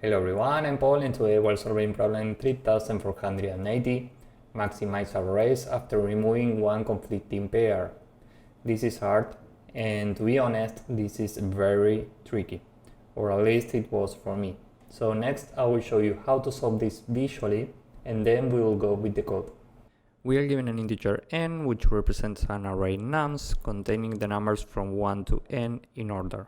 Hello everyone, I'm Paul and today we're solving problem 3480, maximize arrays after removing one conflicting pair. This is hard and to be honest, this is very tricky, or at least it was for me. So next I will show you how to solve this visually and then we will go with the code. We are given an integer n which represents an array nums containing the numbers from 1 to n in order.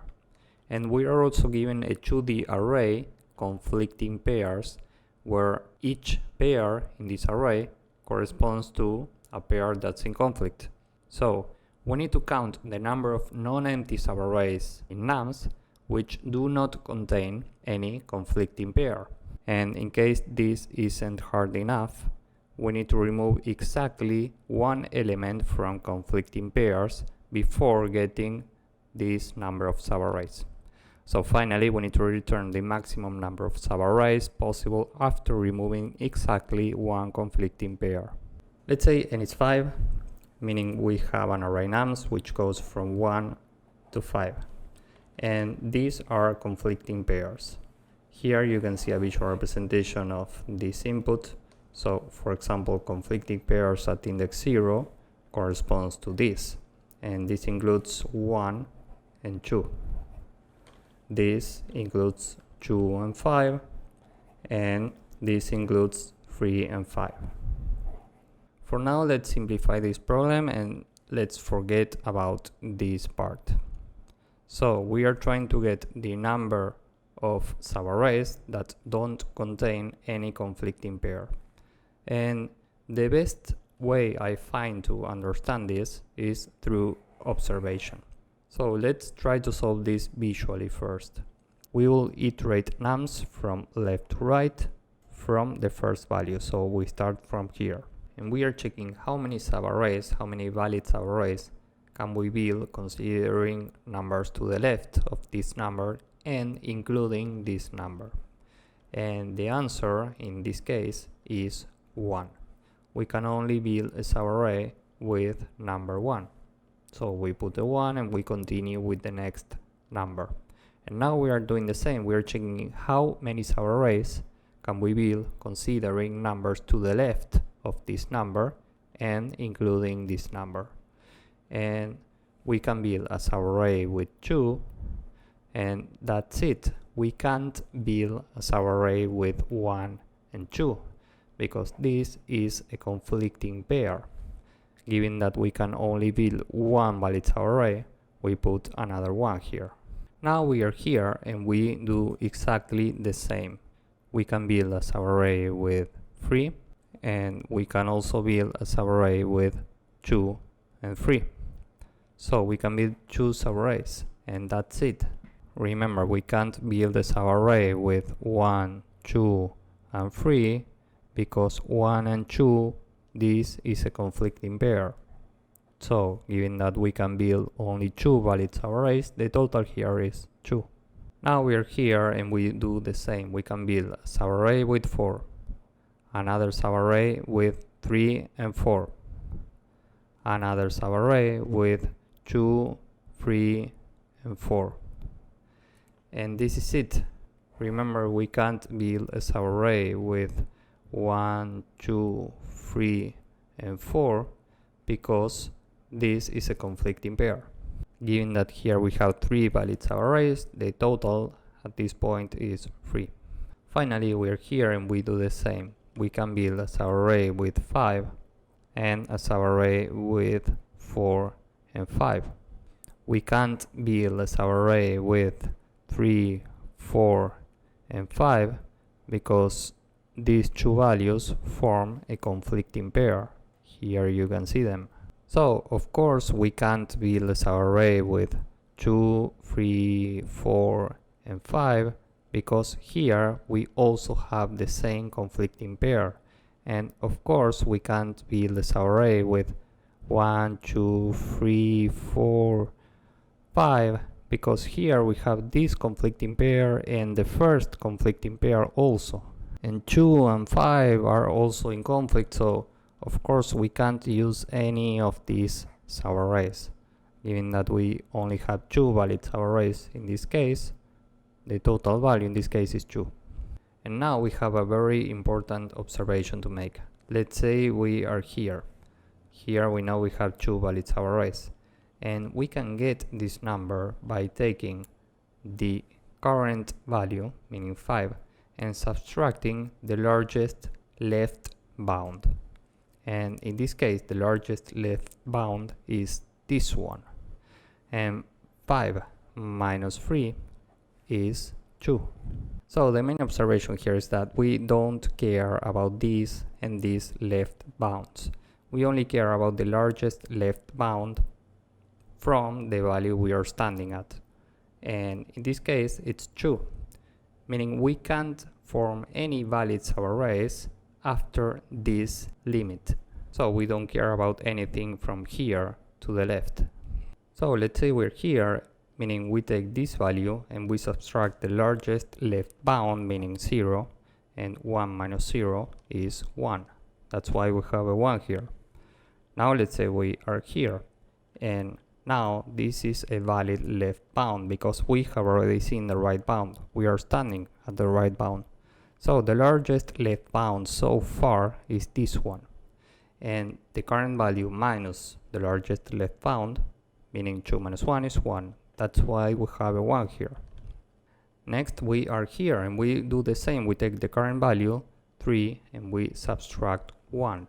And we are also given a 2D array conflicting pairs where each pair in this array corresponds to a pair that's in conflict. So we need to count the number of non-empty subarrays in nums which do not contain any conflicting pair. And in case this isn't hard enough, we need to remove exactly one element from conflicting pairs before getting this number of subarrays. So finally, we need to return the maximum number of subarrays possible after removing exactly one conflicting pair. Let's say n is 5, meaning we have an array nums which goes from 1 to 5. And these are conflicting pairs. Here you can see a visual representation of this input. So for example, conflicting pairs at index 0 corresponds to this. And this includes 1 and 2. This includes 2 and 5, and this includes 3 and 5. For now, let's simplify this problem and let's forget about this part. So we are trying to get the number of subarrays that don't contain any conflicting pair. And the best way I find to understand this is through observation. So let's try to solve this visually first. We will iterate nums from left to right from the first value. So we start from here. And we are checking how many subarrays, how many valid subarrays can we build considering numbers to the left of this number and including this number. And the answer in this case is 1. We can only build a subarray with number 1. So we put a 1 and we continue with the next number. And now we are doing the same. We are checking how many subarrays can we build considering numbers to the left of this number and including this number. And we can build a subarray with 2 and that's it. We can't build a subarray with 1 and 2 because this is a conflicting pair. Given that we can only build one valid subarray, we put another one here. Now we are here and we do exactly the same. We can build a subarray with 3 and we can also build a subarray with 2 and 3. So we can build 2 subarrays and that's it. Remember, we can't build a subarray with 1, 2 and 3 because 1 and 2 this is a conflicting pair. So, given that we can build only 2 valid subarrays, the total here is 2. Now we are here and we do the same. We can build a subarray with 4, another subarray with 3 and 4, another subarray with 2, 3 and 4. And this is it. Remember, we can't build a subarray with 1, 2, 3 and 4 because this is a conflicting pair. Given that here we have 3 valid subarrays, the total at this point is 3. Finally, we are here and we do the same. We can build a subarray with 5 and a subarray with 4 and 5. We can't build a subarray with 3, 4 and 5 because these 2 values form a conflicting pair. Here you can see them. So, of course, we can't build a subarray with 2, 3, 4, and 5 because here we also have the same conflicting pair. And of course, we can't build a subarray with 1, 2, 3, 4, 5 because here we have this conflicting pair and the first conflicting pair also. And 2 and 5 are also in conflict, so of course we can't use any of these subarrays. Given that we only have 2 valid subarrays in this case, the total value in this case is 2. And now we have a very important observation to make. Let's say we are here. Here we know we have two valid subarrays. And we can get this number by taking the current value, meaning 5, and subtracting the largest left bound. And in this case, the largest left bound is this one. And 5 minus 3 is 2. So the main observation here is that we don't care about these and these left bounds. We only care about the largest left bound from the value we are standing at. And in this case, it's 2, meaning we can't form any valid subarrays after this limit. So we don't care about anything from here to the left. So let's say we're here, meaning we take this value and we subtract the largest left bound, meaning 0, and 1 minus 0 is 1. That's why we have a 1 here. Now let's say we are here, and now this is a valid left bound because we have already seen the right bound. We are standing at the right bound. So the largest left bound so far is this one. And the current value minus the largest left bound, meaning 2 minus 1 is 1. That's why we have a 1 here. Next we are here and we do the same. We take the current value, 3, and we subtract 1.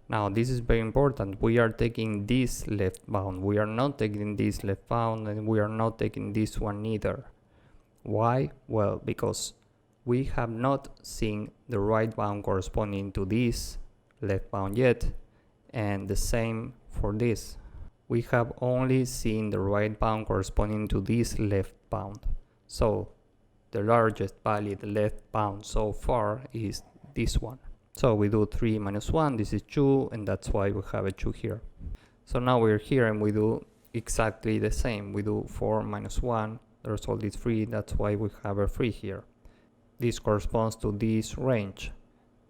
Now this is very important. We are taking this left bound. We are not taking this left bound, and we are not taking this one either. Why? Well, because we have not seen the right bound corresponding to this left bound yet, and the same for this. We have only seen the right bound corresponding to this left bound. So the largest valid left bound so far is this one. So we do 3 minus 1, this is 2, and that's why we have a 2 here. So now we're here and we do exactly the same. We do 4 minus 1, the result is 3, that's why we have a 3 here. This corresponds to this range,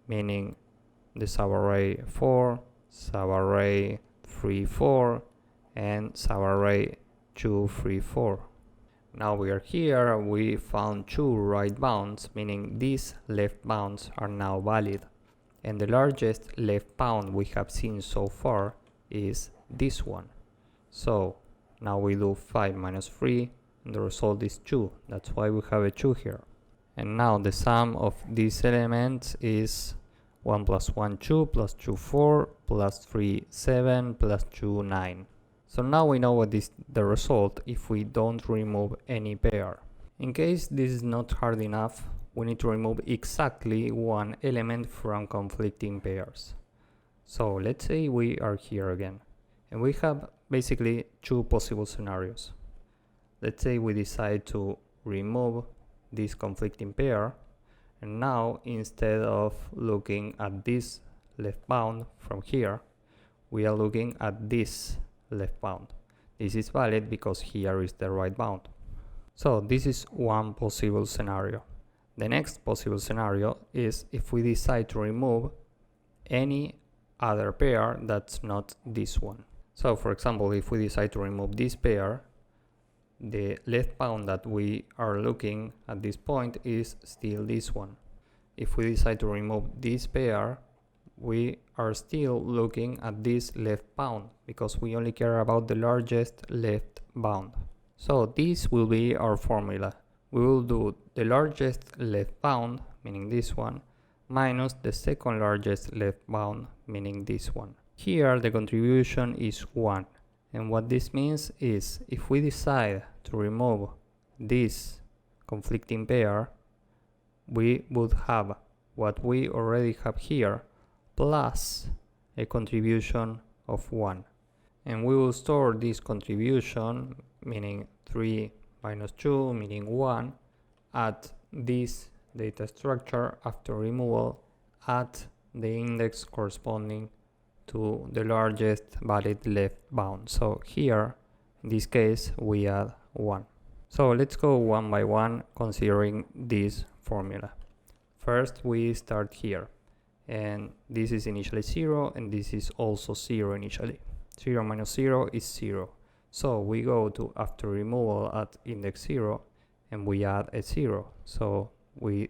meaning the subarray 4, subarray 3, 4, and subarray 2, 3, 4. Now we are here, we found 2 right bounds, meaning these left bounds are now valid. And the largest left bound we have seen so far is this one. So now we do 5 minus 3, and the result is 2. That's why we have a 2 here. And now the sum of these elements is 1 plus 1, 2, plus 2, 4, plus 3, 7, plus 2, 9. So now we know what is the result if we don't remove any pair. In case this is not hard enough, we need to remove exactly one element from conflicting pairs. So let's say we are here again, and we have basically two possible scenarios. Let's say we decide to remove this conflicting pair, and now instead of looking at this left bound from here, we are looking at this left bound. This is valid because here is the right bound. So this is one possible scenario. The next possible scenario is if we decide to remove any other pair that's not this one. So for example, if we decide to remove this pair, the left bound that we are looking at this point is still this one. If we decide to remove this pair, we are still looking at this left bound because we only care about the largest left bound. So this will be our formula. We will do the largest left bound, meaning this one, minus the second largest left bound, meaning this one. Here the contribution is 1. And what this means is if we decide to remove this conflicting pair, we would have what we already have here plus a contribution of 1. And we will store this contribution, meaning 3 minus 2, meaning 1, at this data structure after removal at the index corresponding to the largest valid left bound. So here, in this case, we add 1. So let's go one by one considering this formula. First, we start here. And this is initially 0, and this is also 0 initially. 0 minus 0 is 0. So we go to after removal at index 0, and we add a 0. So we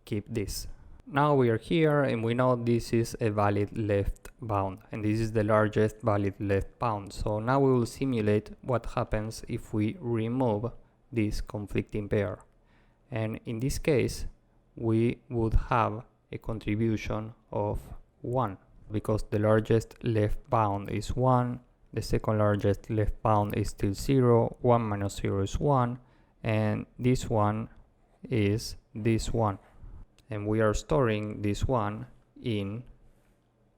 keep this. Now we are here and we know this is a valid left bound and this is the largest valid left bound. So now we will simulate what happens if we remove this conflicting pair. And in this case, we would have a contribution of 1 because the largest left bound is 1, the second largest left bound is still 0, 1 minus 0 is 1, and this one is this one. And we are storing this one in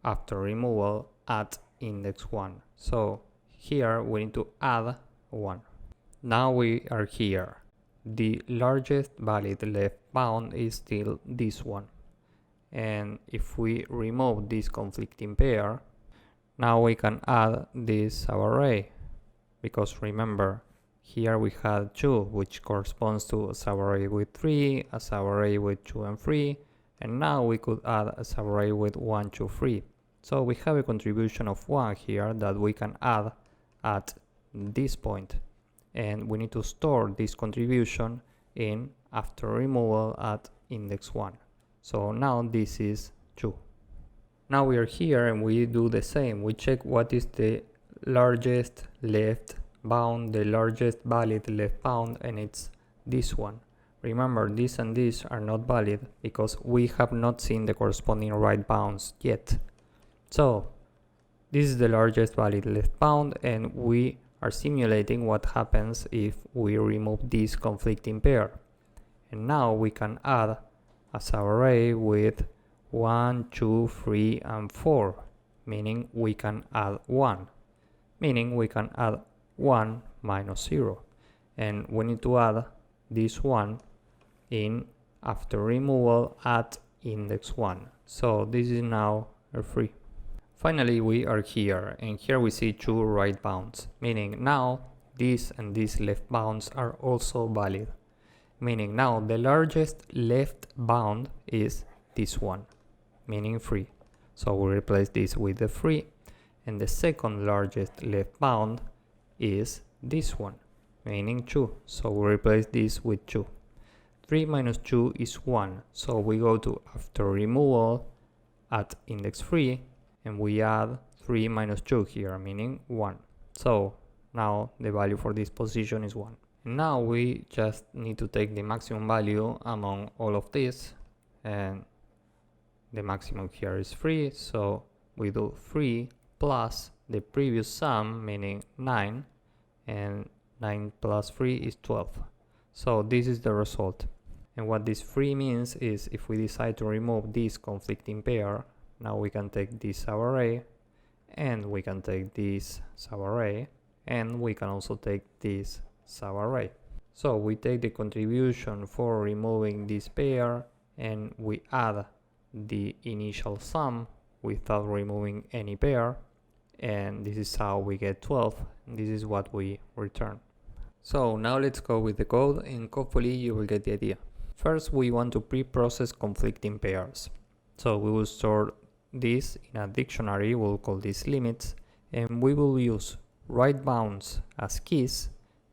after removal at index 1. So here we need to add 1. Now we are here. The largest valid left bound is still this one. And if we remove this conflicting pair, now we can add this subarray. Because remember, here we had 2, which corresponds to a subarray with 3, a subarray with 2 and 3, and now we could add a subarray with 1, 2, 3. So we have a contribution of 1 here that we can add at this point. And we need to store this contribution in after removal at index 1. So now this is 2. Now we are here and we do the same. We check what is the largest left bound, the largest valid left bound, and it's this one. Remember, this and this are not valid because we have not seen the corresponding right bounds yet. So this is the largest valid left bound and we are simulating what happens if we remove this conflicting pair. And now we can add a subarray with 1, 2, 3, and 4, meaning we can add 1, meaning we can add 1 minus 0, and we need to add this one in after removal at index 1. So this is now a 3. Finally, we are here, and here we see 2 right bounds, meaning now this and this left bounds are also valid, meaning now the largest left bound is this one, meaning 3. So we replace this with the 3, and the second largest left bound is this one, meaning 2. So we replace this with 2. 3 minus 2 is 1. So we go to after removal at index 3 and we add 3 minus 2 here, meaning 1. So now the value for this position is 1. And now we just need to take the maximum value among all of this, and the maximum here is 3. So we do 3 plus the previous sum, meaning 9, and 9 plus 3 is 12. So this is the result. And what this 3 means is if we decide to remove this conflicting pair, now we can take this subarray, and we can take this subarray, and we can also take this subarray. So we take the contribution for removing this pair and we add the initial sum without removing any pair, and this is how we get 12. This is what we return. So now let's go with the code and hopefully you will get the idea. First, we want to pre-process conflicting pairs. So we will store this in a dictionary, we'll call this limits, and we will use right bounds as keys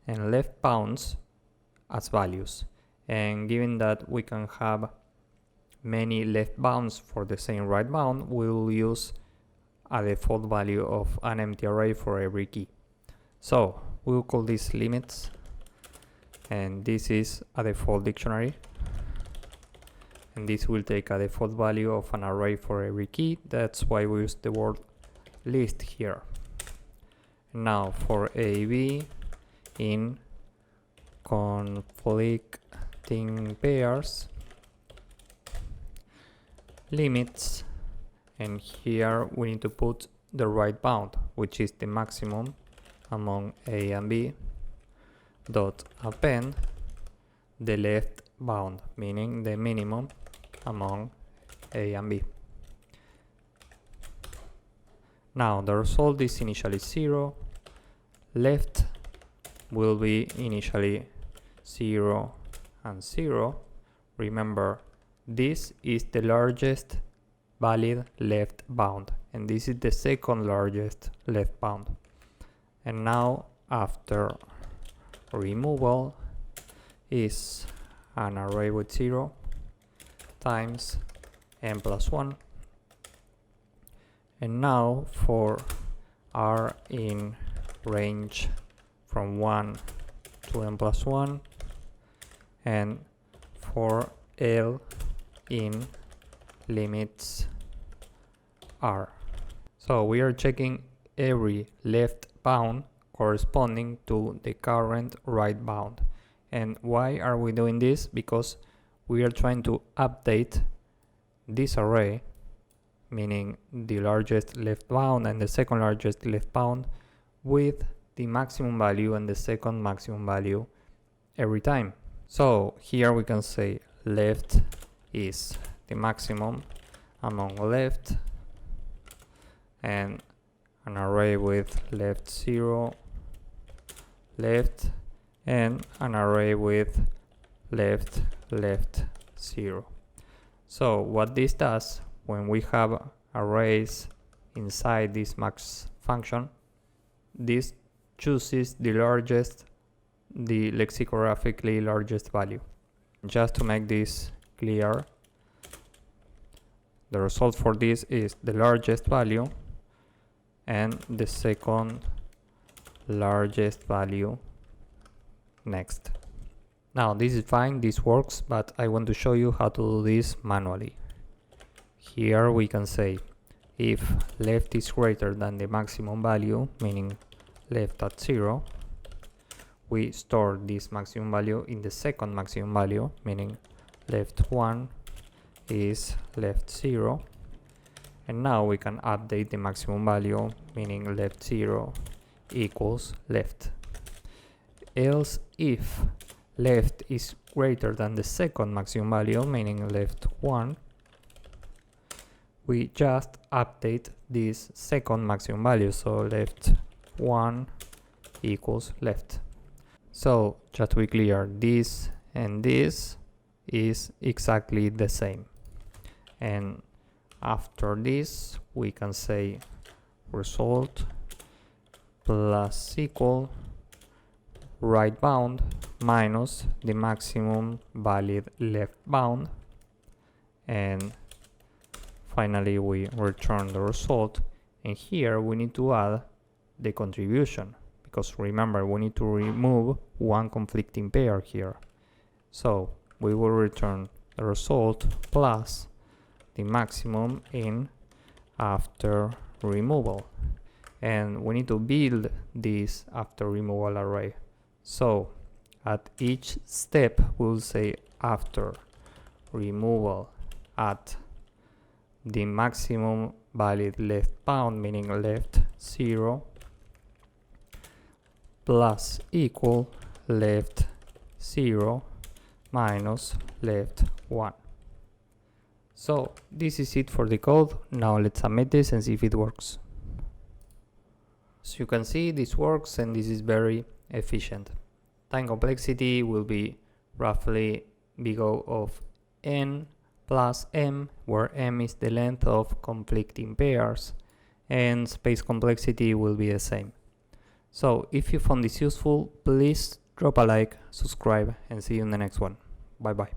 and left bounds as values. And given that we can have many left bounds for the same right bound, we will use a default value of an empty array for every key. So we will call this limits, and this is a default dictionary, and this will take a default value of an array for every key. That's why we use the word list here. Now for AB in conflicting pairs, limits, and here we need to put the right bound, which is the maximum among A and B, dot append the left bound, meaning the minimum among A and B. Now the result is initially 0, left will be initially 0 and 0. Remember, this is the largest valid left bound, and this is the second largest left bound. And now after removal is an array with 0, times n plus 1. And now for r in range from 1 to n plus 1, and for L in limits R. So we are checking every left bound corresponding to the current right bound. And why are we doing this? Because we are trying to update this array, meaning the largest left bound and the second largest left bound, with the maximum value and the second maximum value every time. So here we can say left is the maximum among left, and an array with left 0, left, and an array with left 0. So what this does, when we have arrays inside this max function, this chooses the lexicographically largest value. Just to make this clear, the result for this is the largest value and the second largest value next. Now this is fine, this works, but I want to show you how to do this manually. Here we can say if left is greater than the maximum value, meaning left at 0, we store this maximum value in the second maximum value, meaning left 1 is left 0. And now we can update the maximum value, meaning left 0 equals left. Else if left is greater than the second maximum value, meaning left 1, we just update this second maximum value, so left 1 equals left. So just to be clear, this and this is exactly the same. And after this we can say result plus equal right bound minus the maximum valid left bound, and finally we return the result. And here we need to add the contribution, because remember, we need to remove one conflicting pair here. So we will return the result plus the maximum in after removal, and we need to build this after removal array. So at each step we'll say after removal at the maximum valid left bound, meaning left 0, plus equal left 0 minus left 1. So this is it for the code. Now let's submit this and see if it works. So you can see this works, and this is very efficient. Time complexity will be roughly big O of n plus m, where m is the length of conflicting pairs, and space complexity will be the same. So if you found this useful, please drop a like, subscribe, and see you in the next one. Bye bye.